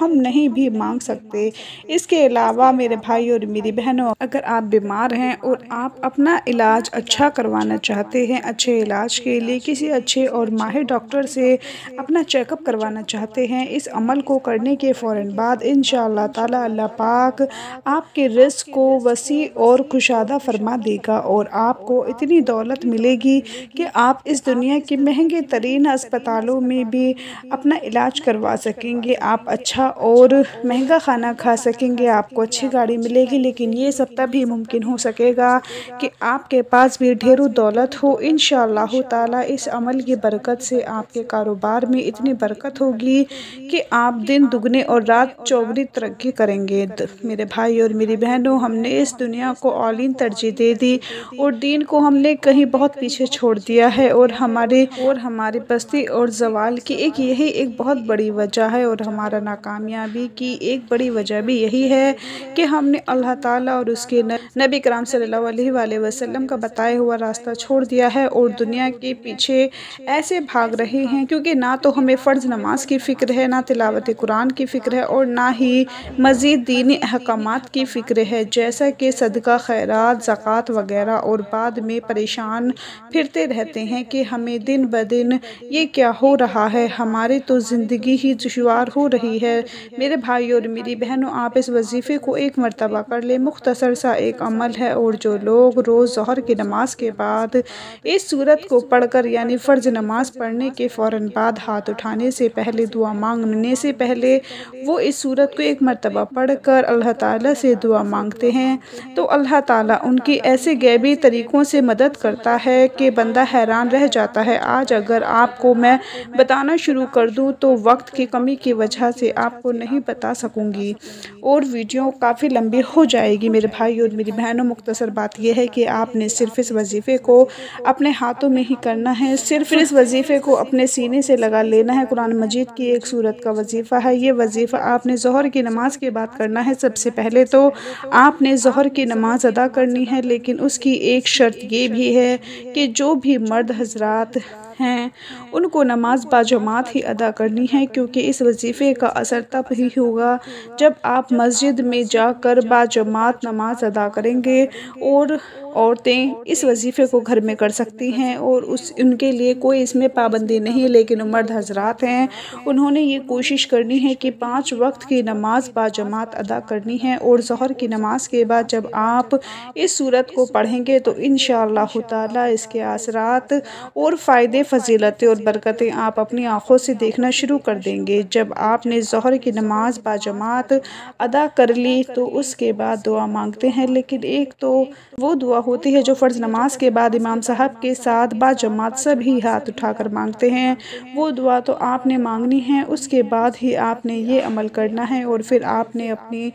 ہم نہیں بھی مانگ سکتے۔ اس کے علاوہ میرے بھائی اور میری بہنوں، اگر آپ بیمار ہیں اور آپ اپنا علاج اچھا کروانا چاہتے ہیں، اچھے علاج کے لیے کسی اچھے اور ماہر ڈاکٹر سے اپنا چیک اپ کروانا چاہتے ہیں، اس عمل کو کرنے کے فوراً بعد انشاءاللہ تعالی اللہ پاک آپ کے رزق کو وسیع اور کشادہ فرما دے گا اور آپ کو اتنی دولت ملے گی کہ آپ اس دنیا کے مہنگے ترین اسپتالوں میں بھی اپنا علاج کروا سکیں گے، آپ اچھا اور مہنگا کھانا کھا سکیں گے، آپ کو اچھی گاڑی ملے گی۔ لیکن یہ سب تبھی ممکن ہو سکے گا کہ آپ کے پاس بھی ڈھیروں دولت ہو۔ انشاءاللہ تعالی اس عمل کی برکت سے آپ کے کاروبار میں اتنی برکت ہوگی کہ آپ دن دگنے اور رات چوگنی ترقی کریں گے۔ میرے بھائی اور میری بہنوں، ہم نے اس دنیا کو اولین ترجیح دے دی اور دین کو ہم نے کہیں بہت پیچھے چھوڑ دیا ہے، اور ہماری پستی اور زوال کی یہی ایک بہت بڑی وجہ ہے، اور ہمارا ناکامیابی کی ایک بڑی وجہ بھی یہی ہے کہ ہم نے اللہ تعالیٰ اور اس کے نبی کرام صلی اللہ علیہ وآلہ وسلم کا بتایا ہوا راستہ چھوڑ دیا ہے اور دنیا کے پیچھے ایسے بھاگ رہے ہیں، کیونکہ نہ تو ہمیں فرض نماز کی فکر ہے، نہ تلاوت قرآن کی فکر ہے، اور نہ ہی مزید دینی احکامات کی فکر ہے، جیسا کہ صدقہ، خیرات، زکوٰۃ وغیرہ، اور بعد میں پریشان پھرتے رہتے ہیں کہ ہمیں دن بدن یہ کیا ہو رہا ہے، ہماری تو زندگی ہی دشوار ہو رہی ہے۔ میرے بھائی اور میری بہنوں، آپ اس وظیفے کو ایک مرتبہ کر لیں، مختصر سا ایک عمل ہے، اور جو لوگ روز ظہر کی نماز کے بعد اس سورت کو پڑھ کر، یعنی فرض نماز پڑھنے کے فوراً بعد ہاتھ اٹھانے سے پہلے، دعا مانگنے سے پہلے وہ اس سورت کو ایک مرتبہ پڑھ کر اللہ تعالیٰ سے دعا مانگتے ہیں تو اللہ تعالیٰ ان کی ایسے غیبی طریقوں سے مدد کرتا ہے کہ بندہ حیران رہ جاتا ہے۔ آج اگر آپ کو میں بتانا شروع کر دوں تو وقت کی کمی کی وجہ سے آپ کو نہیں بتا سکوں گی اور ویڈیو کافی لمبی ہو جائے گی۔ میرے بھائی اور میری بہنوں، مختصر بات یہ ہے کہ آپ نے صرف اس وظیفے کو اپنے ہاتھوں میں ہی کرنا ہے، صرف اس وظیفے کو اپنے سینے سے لگا لینا ہے۔ قرآن مجید کی ایک سورت کا وظیفہ ہے، یہ وظیفہ آپ نے ظہر کی نماز کے بعد کرنا ہے۔ سب سے پہلے تو آپ نے ظہر کی نماز ادا کرنی ہے، لیکن اس کی ایک شرط یہ بھی ہے کہ جو بھی مرد حضرات ہیں ان کو نماز باجماعت ہی ادا کرنی ہے، کیونکہ اس وظیفے کا اثر تب ہی ہوگا جب آپ مسجد میں جا کر باجماعت نماز ادا کریں گے۔ اور عورتیں اس وظیفے کو گھر میں کر سکتی ہیں اور ان کے لیے کوئی اس میں پابندی نہیں، لیکن مرد حضرات ہیں انہوں نے یہ کوشش کرنی ہے کہ 5 وقت کی نماز باجماعت ادا کرنی ہے، اور ظہر کی نماز کے بعد جب آپ اس سورت کو پڑھیں گے تو انشاءاللہ تعالی اس کے اثرات اور فائدے، فضیلتیں اور برکتیں آپ اپنی آنکھوں سے دیکھنا شروع کر دیں گے۔ جب آپ نے ظہر کی نماز باجماعت ادا کر لی تو اس کے بعد دعا مانگتے ہیں، لیکن ایک تو وہ دعا ہوتی ہے جو فرض نماز کے بعد امام صاحب کے ساتھ باجماعت سبھی ہاتھ اٹھا کر مانگتے ہیں، وہ دعا تو آپ نے مانگنی ہے، اس کے بعد ہی آپ نے یہ عمل کرنا ہے، اور پھر آپ نے اپنی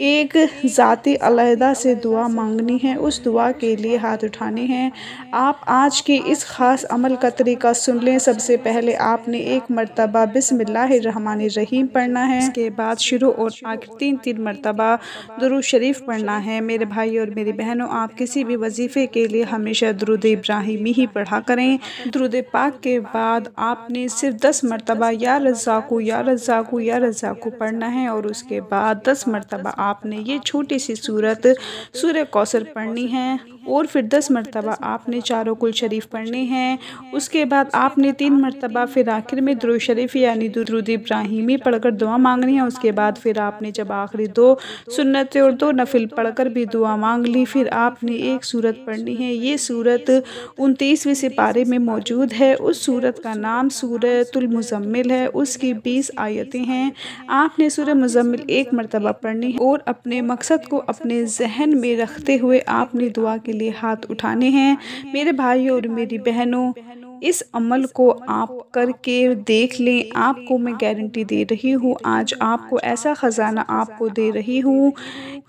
ایک ذاتی علیحدہ سے دعا مانگنی ہے، اس دعا کے لیے ہاتھ اٹھانے ہیں۔ آپ آج کے اس خاص عمل کا طریقہ سن لیں۔ سب سے پہلے آپ نے ایک مرتبہ بسم اللہ الرحمن الرحیم پڑھنا ہے، اس کے بعد شروع اور آخر 3 مرتبہ درود شریف پڑھنا ہے۔ میرے بھائی اور میری بہنوں، آپ کسی بھی وظیفے کے لیے ہمیشہ درود ابراہیمی ہی پڑھا کریں۔ درود پاک کے بعد آپ نے صرف 10 مرتبہ یا رزاقو یا رزاقو یا رزاقو پڑھنا ہے، اور اس کے بعد 10 مرتبہ آپ نے یہ چھوٹی سی سورت سورہ کوثر پڑھنی ہے، اور پھر 10 مرتبہ آپ نے چاروں کل شریف پڑھنے ہیں۔ اس کے بعد آپ نے 3 مرتبہ پھر آخر میں درود شریف یعنی درود ابراہیمی پڑھ کر دعا مانگنی ہے۔ اس کے بعد پھر آپ نے جب آخری 2 سنتیں اور 2 نفل پڑھ کر بھی دعا مانگ لی، پھر آپ نے ایک سورت پڑھنی ہے۔ یہ سورت 29ویں سپارے میں موجود ہے، اس سورت کا نام سورۃ المزمل ہے، اس کی 20 آیتیں ہیں۔ آپ نے سورہ مزمل ایک مرتبہ پڑھنی ہے، اور اپنے مقصد کو اپنے ذہن میں رکھتے ہوئے آپ نے دعا کے لیے ہاتھ اٹھانے ہیں۔ میرے بھائی اور میری بہنوں، اس عمل کو آپ کر کے دیکھ لیں، آپ کو میں گارنٹی دے رہی ہوں، آج آپ کو ایسا خزانہ آپ کو دے رہی ہوں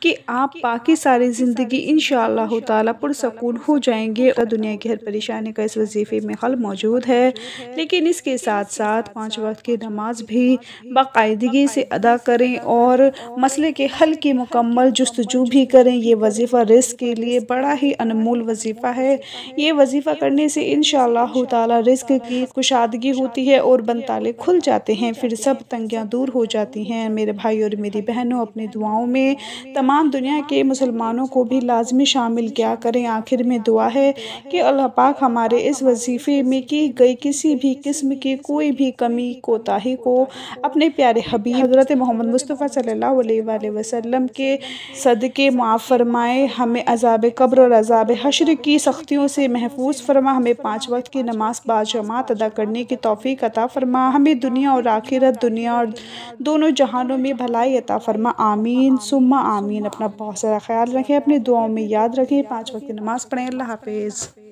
کہ آپ باقی ساری زندگی انشاءاللہ تعالی پرسکون ہو جائیں گے۔ دنیا کی ہر پریشانی کا اس وظیفے میں حل موجود ہے، لیکن اس کے ساتھ ساتھ 5 وقت کی نماز بھی باقاعدگی سے ادا کریں اور مسئلے کے حل کی مکمل جستجو بھی کریں۔ یہ وظیفہ رزق کے لیے بڑا ہی انمول وظیفہ ہے۔ یہ وظیفہ کرنے سے انشاءاللہ تعالیٰ رزق کی کشادگی ہوتی ہے اور بند تالے کھل جاتے ہیں، پھر سب تنگیاں دور ہو جاتی ہیں۔ میرے بھائی اور میری بہنوں، اپنی دعاؤں میں تمام دنیا کے مسلمانوں کو بھی لازمی شامل کیا کریں۔ آخر میں دعا ہے کہ اللہ پاک ہمارے اس وظیفے میں کی گئی کسی بھی قسم کی کوئی بھی کمی کوتاہی کو اپنے پیارے حبیب حضرت محمد مصطفیٰ صلی اللہ علیہ وآلہ وسلم کے صدقے معاف فرمائے، ہمیں عذاب قبر اور عذاب حشر کی سختیوں سے محفوظ فرما، ہمیں 5 وقت کی نماز باجماعت ادا کرنے کی توفیق عطا فرما، ہمیں دنیا اور آخرت، دنیا اور دونوں جہانوں میں بھلائی عطا فرما، آمین ثم آمین۔ اپنا بہت سارا خیال رکھیں، اپنی دعاؤں میں یاد رکھیں، 5 وقت کی نماز پڑھیں۔ اللہ حافظ۔